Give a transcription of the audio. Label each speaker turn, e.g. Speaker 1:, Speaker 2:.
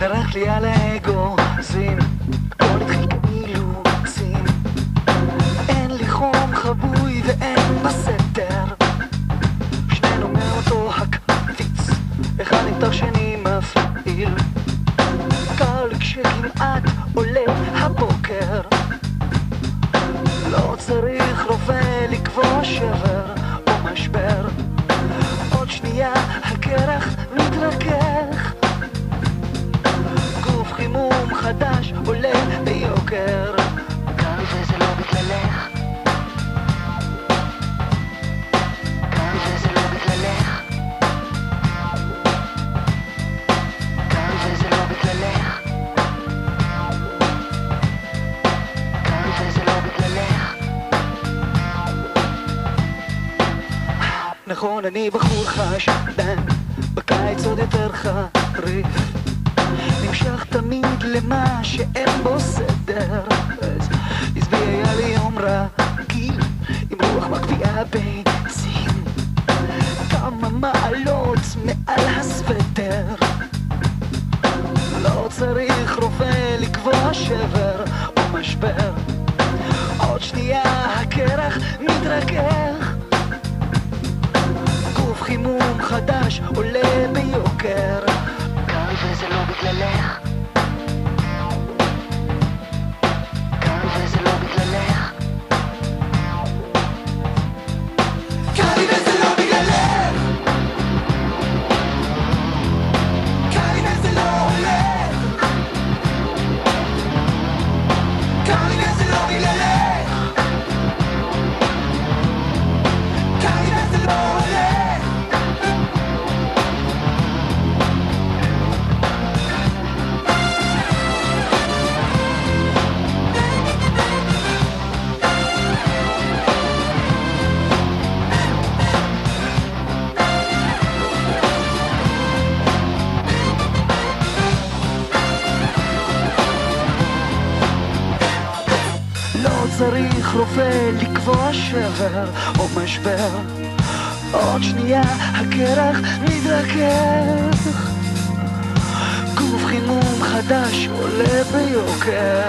Speaker 1: דרך לי על האגוזים, כל התחיל כאילוצים. אין לי חום חבוי ואין בסתר, שנינו מאותו הקפיץ, אחד עם תר שני מפעיל. קל כשכמעט עולה הבוקר, לא צריך רופא לקבוע שבר או משבר. עוד שנייה הקרח מתרכך, גוף חימום חדש עולה ביוקר. קל וזה לא בגללך, קל וזה לא בגללך, קל וזה לא בגללך, קל וזה לא בגללך. נכון, אני בחור חשדן, בקיץ עוד יותר חריף, נמשך תמיד למה שאין בו סדר. אז עזבי, היה לי יום רגיל עם רוח מקפיאה ביצים, כמה מעלות מעל הסוודר. לא צריך רופא לקבוע שבר או משבר, עוד שנייה הקרח מתרכך, גוף חימום חדש עולה ביוקר. קל וזה לא בגללך, קל וזה לא בגללך, קל וזה לא בגללך, קל וזה לא הולך, קל וזה לא בגללך, קל וזה לא הולך. לא צריך רופא לקבוע שבר או משבר, עוד שנייה הקרח מתרכך, גוף חימום חדש עולה ביוקר.